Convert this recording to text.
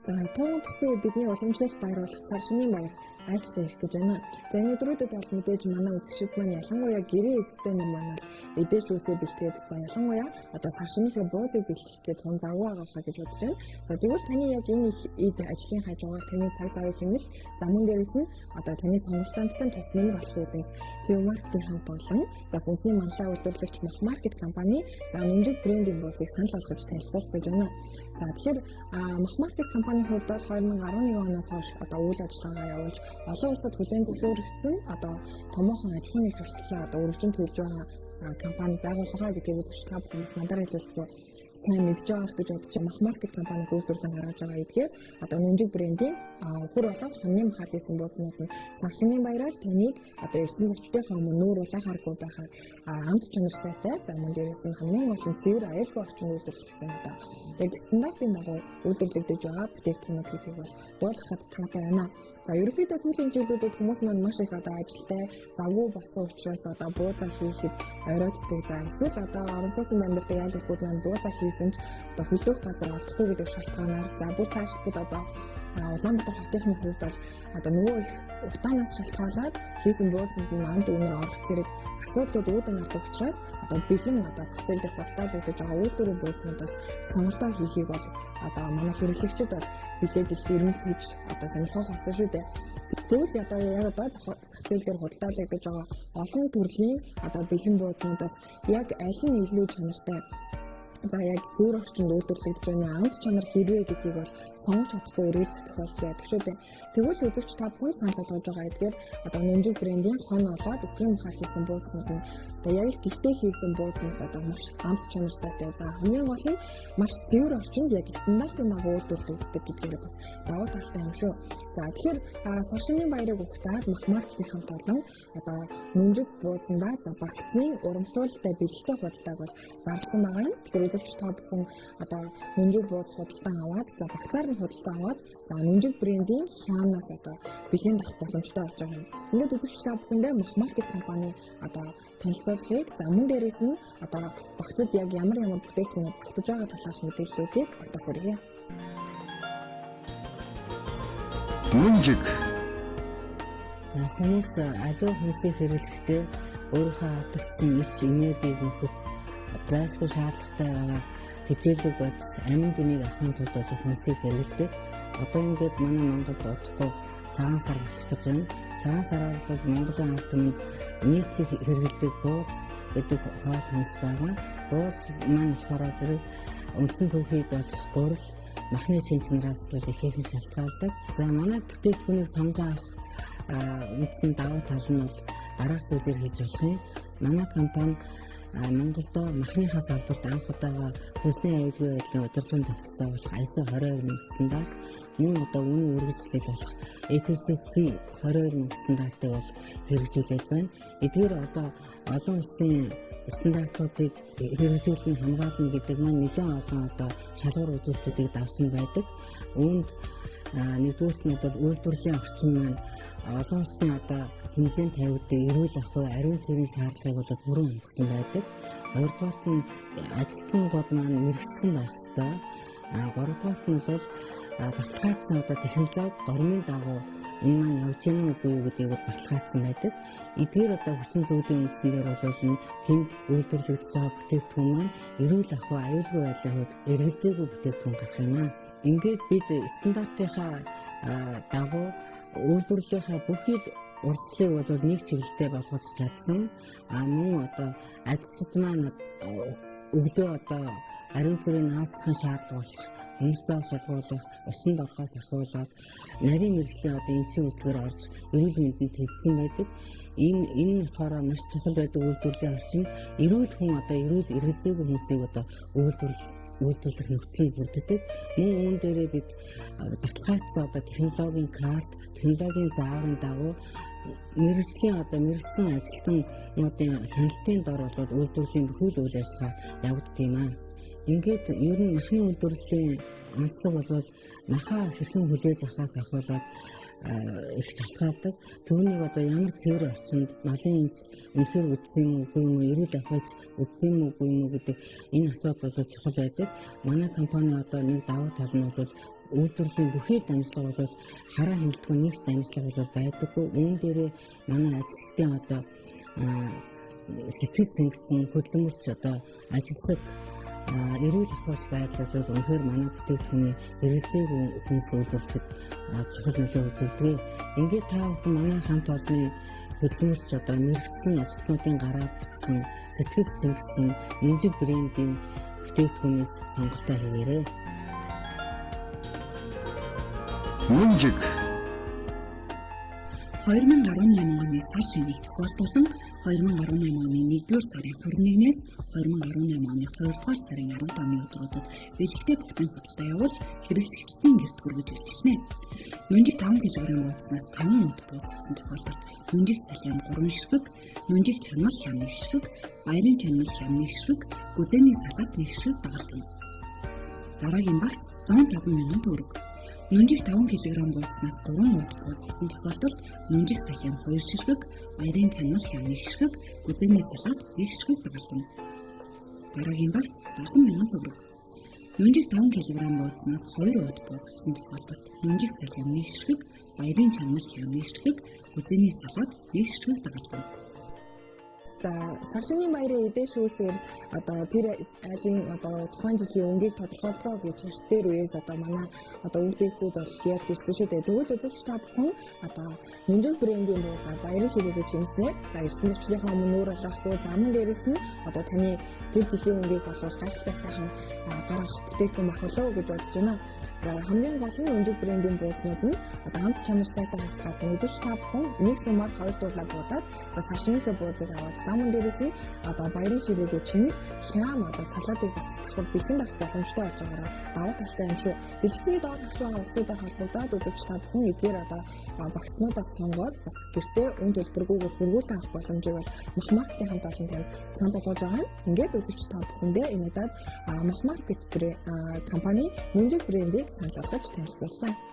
За тоондохгүй бидний уламжлалт баяруулах сар шинийн баяр айлчлаа ирэх гэж байна. За энэ өдрүүдэд бол мэдээж манай үзэгчид маань ялангуяа гэрээ эзэгтэй нар маань л эдэж үсээ бэлтгээд за ялангуяа одоо сар шинийхээ буузыг бэлтгэхэд тун завгүй байгаа хаа гэж бодож байна. За тэгвэл таны яг энэ их эд ажлын хажуугаар таны цаг завыг хэмнэх за мөн дээрээс нь одоо таны сонголтонд тус нэмэр болох үүдээс Q Market-ийн хамт болон за хүнсний манлай үйлдвэрлэгч Махмаркет компани за нэмжиг брендийн буузыг санал болгож танилцуулах гэж байна. За тэгэхээр Махмаркет компанийн хувьд бол 2011 оноос хойш одоо үйл ажиллагаа явуулж олон улсад хүлээн зөвшөөрөгдсөн одоо томоохон аж ахуйн нэгжүүлэлтээ одоо өргөжинд хэлж байгаа компани байгууллага гэдгийг үзэж та бүхэн надаар хэлүүлдэг сайн мэдж байгаа гэж бодож Махмаркет компаниас үйлдвэрлэн гаргаж байгаа эдгээр одоо нэмжиг брендийн хөр болоод хоньны махаар хийсэн буузнууд нь сар шинийн баяраар таныг одоо ирсэн зочдынхаа өмнө нүүр улаахааргүй байхаар амт чанар сайтай за мөн дээрээс нь хамгийн гол нь цэвэр аюулгүй орчин үйлдвэрлэгдсэн одоо яг стандартын дагуу үйлдвэрлэгдэж байгаа бүтээгдэхүүнүүд гэдгийг бол дуулгахад таатай байна. За ерөнхийдөө сүүлийн жилүүдэд хүмүүс маань маш их одоо ажилтай завгүй болсон учраас одоо буузаа хийхэд оройтдаг. За эсвэл одоо орон сууцнд амьдардаг айл хүмүүс маань буузаа хийсэн ч одоо хөлдөөх газар олдохгүй гэдэг шалтгаанаар за бүр цаашдаа одоо Улаанбаатар хотын хувьд бол одоо нөгөө их утаанаас шалтгаалаад хийсэн бууцанд нь амд үнээр орох зэрэг асуудлууд үүдэн гардаг учраас одоо бэлэн одоо зах зээл дээр бодлоологдож байгаа үйлдвэрийн бууцнуудаас сонголтоо хийхийг бол одоо манай хэрэглэгчид бол билээд их эрмэлзэж одоо сонирхох болсон шүү дээ. Тэгвэл одоо яг одоо зах зээл дээр худалдаалагдаж байгаа олон төрлийн одоо бэлэн бууцнуудаас яг аль нь илүү чанартай за яг цэвэр орчинд үйлдвэрлэгдэж байгаа амт чанар хэрвээ гэдгийг бол сонгож чадахгүй эргэлзэх тохиолдол байдаг шүү дээ. Тэгвэл үзэгч та бүхэн санал болгож байгаа эдгээр одоо нэмжиг брендийн хон болоод Украин махаар хийсэн буузнууд нь одоо яг их гэртээ хийсэн буузнууд одоо маш амт чанар сайтай. За хамгийн гол нь маш цэвэр орчинд яг стандартын дагуу үйлдвэрлэгддэг гэдгээр бас давуу талтай юм шүү. За тэгэхээр сар шинийн баярыг ухтаад Махмаркетийн хамт олон одоо нэмжиг буузнаа за багцны урамшуулалтай бэлэгтэй худалдааг бол зарласан байгаа юм. Тэгэхээр үзэгч та бүхэн одоо нэмжиг бууз худалдан аваад за багцаар нь худалдан аваад за нэмжиг брендийн хямнаас одоо бэлэн дах боломжтой болж байгаа юм. Ингээд үзэгч та бүхэндээ Махмаркет компани одоо танилцуулахыг за мөн дээрээс нь одоо багцад яг ямар бүтээгдэхүүнүүд багтаж байгаа талаарх мэдээллүүдийг одоо хүргье. Нэмжиг хүмүүс аливаа хүнсийг хэрэглэхдээ өөрийнхөө алдагдсан элч энергийг нөхөх зайлшгүй шаардлагатай байгаа тэжээлэг бодис амин дэмийг авахын тулд хүнсийг хэрэглэдэг. Одоо ингээд манай Монголд удахгүй цагаан сар болох гэж байна. Цагаан сараар бол Монголын ард түмэнд нийтлэг хэрэглэдэг бууз гэдэг хоол хүнс байгаа. Бууз маань болохоор зэрэг үндсэн төвхийд болох гурил махны шинжнараас бол ихээхэн шалтгаалдаг. За манай бүтээгдэхүүнийг сонгож авах үндсэн давуу тал нь бол дараах зүйлээр хийж болох юм. Манай компани Монголд махныхаа салбарт анх удаага хүнсний аюулгүй байдлын удирдлагын тогтолцоо болох ISO 22000 стандарт мөн одоо үнэн үргэлжлэл болох FSC 22000 стандартыг бол хэрэгжүүлээд байна. Эдгээр одоо олон улсын стандартуудыг хэрэгжүүлэн хамгаална гэдэг маань нэлээд олон одоо шалгуур үзүүлэлтүүдийг давсан байдаг. Үүнд нэгдүгээрт нь бол үйлдвэрлэлийн орчин маань олон улсын одоо хэмжээнд тавигддаг эрүүл ахуй, ариун цэргийн шаардлагыг бол бүрэн хангасан байдаг. Хоёрдугаарт нь ажилтнууд маань мэрэгсэн байх ёстой. Гуравдугаарт нь бол баталгаажсан одоо технологи гормын дагуу энэ маань явж гэнэ үгүй юу гэдгийг баталгаажсан байдаг. Эдгээр одоо хүчин зүйлийн үндсэн дээр бол тэнд үйлдвэрлэгдэж байгаа бүтээгдэхүүн маань эрүүл ахуй, аюулгүй байдлын хувьд эргэлзээгүй бүтээгдэхүүн гарах юм аа. Ингээд бид стандартынхаа дагуу үйлдвэрлэлийнхаа бүхий л урсгалыг бол нэг чиглэлтэй болгож чадсан. Мөн одоо ажилчид маань өглөө одоо ариун цэргийн наацхан шаардлага болох хүмүүсээ шалгуулах, усанд орохоос ахиулаад нарийн мэргэжлийн одоо эмчийн үйлдвэр орж эрүүл мэндэнд тэнцсэн байдаг. Энэ болохоор маш чухал байдаг үйлдвэрлэлийн орчин. Эрүүл хүн одоо эрүүл эргэлзээгүй хүмүүсийг одоо үйлдвэрлэх нөхцөлөнд бүрддэг. Мөн үүн дээрээ бид баталгаажсан одоо технологийн карт, технологийн зааврын дагуу мэргэжлийн одоо мэргэжсэн ажилтнуудын хяналтын дор бол үйлдвэрлэлийн бүхий л үйл ажиллагаа явагддаг юм аа. Ингээд ер нь махны үйлдвэрлэлийн онцлог бол махаа хэрхэн хүлээж авахаас ахуулаад их шалтгаалдаг. Түүнийг одоо ямар цэвэр орчинд малын эмч үнэхээр үдсэн юм уу, үгүй юм уу, эрүүл ахуйч үдсэн юм уу, үгүй юм уу гэдэг энэ асуудал бол чухал байдаг. Манай компани одоо нэг давуу тал нь бол үйлдвэрлэлийн бүхий дамжлага бол хараа хяналтгүй нэгс дамжлага бол байдаггүй. Үүн дээрээ манай ажилчдын одоо сэтгэл сэнгсэн хөдөлмөрч одоо ажилсаг эрүүл ахуйч байдал бол үнэхээр манай бүтээгдэхүүний эрэлзээг хүнс үйлдвэрлэхэд чухал нөлөө үзүүлдэг. Ингээд та бүхэн манай хамт олонны хөдөлмөрч одоо мэрэгсэн ажилтнуудын гараа бүтсэн сэтгэл сэнгсэн Нүнжиг брендийн бүтээгдэхүүнээс сонголтоо хийгээрэй. Нүнжиг 2018 оны сар шинийг тохиолдуулан 2018 оны 1-р сарын 21-ээс 2018 оны 2-р сарын 17-ны өдрүүдэд бэлэгтэй бүтээн хөдөлთა явуулж хэрэглэгчдийн гэрт хүргэж үйлчилнэ. Нүнжиг 5 кг ууцнаас 5 өд бууз авсан тохиолдолд нүнжиг салхиан 3 ширхэг, нүнжиг чанмал хям 1 ширхэг, баярын чанмал хям 1 ширхэг, гүзээний салаад 1 ширхэг дагалдана. Дараагийн багц 105 мянган төгрөг. Нүнжиг 5 кг буузнаас 3 өд бууз авсан тохиолдолд нүнжиг салхиан 2 ширхэг, баярын чанмал хям 1 ширхэг, гүзээний салаад 1 ширхэг дагалдана. Дараагийн багц 70 мянган төгрөг. Нүнжиг 5 кг буузнаас 2 өд бууз авсан тохиолдолд нүнжиг салхиан 1 ширхэг, баярын чанмал хям 1 ширхэг, гүзээний салаад 1 ширхэг дагалдана. За сар шинийн баярын эдээш үүсгээр одоо тэр айлын одоо тухайн жилийн өнгийг тодорхойлгоо гэж хэвтер үеэс одоо манай одоо өвдөцүүд бол ярьж ирсэн шүү дээ. Тэгвэл үзэгч та бүхэн одоо Нүнжиг брендийн буу за баярын ширээгээ чимснээр за ирсэн зочдынхаа өмнө нүүр алаахгүй заман дээрээс нь одоо таны тэр жилийн өнгийг болов гайхалтай сайхан гаргах бүтээгдэхүүн бахуулаа гэж бодож байна. За хамгийн гол нь Нүнжиг брендийн буузнууд нь одоо хамт чанар сайтаас гадна үзэгч та бүхэн нэг сумаар 2 дуулаа буудаад за сар шинийхээ буузыг аваад заман дээрээс нь одоо баярын ширээгээ чинэх хям одоо салаатыг бас давхар бэлхэн давах боломжтой болж байгаараа давуу талтай юм шүү. Дэлгэцийн доор гарч байгаа утсуудаар холбогдоод үзэгч та бүхэн эдгээр одоо багцнуудаас сонгоод бас гэртээ үн төлбөргүйгээр хөрвүүлэн авах боломжийг бол Махмаркетийн хамт олон танд санал болгож байгаа юм. Ингээд үзэгч та бүхэндээ энэ удаад Махмаркет компани Нүнжиг брендийг санал болгож танилцууллаа.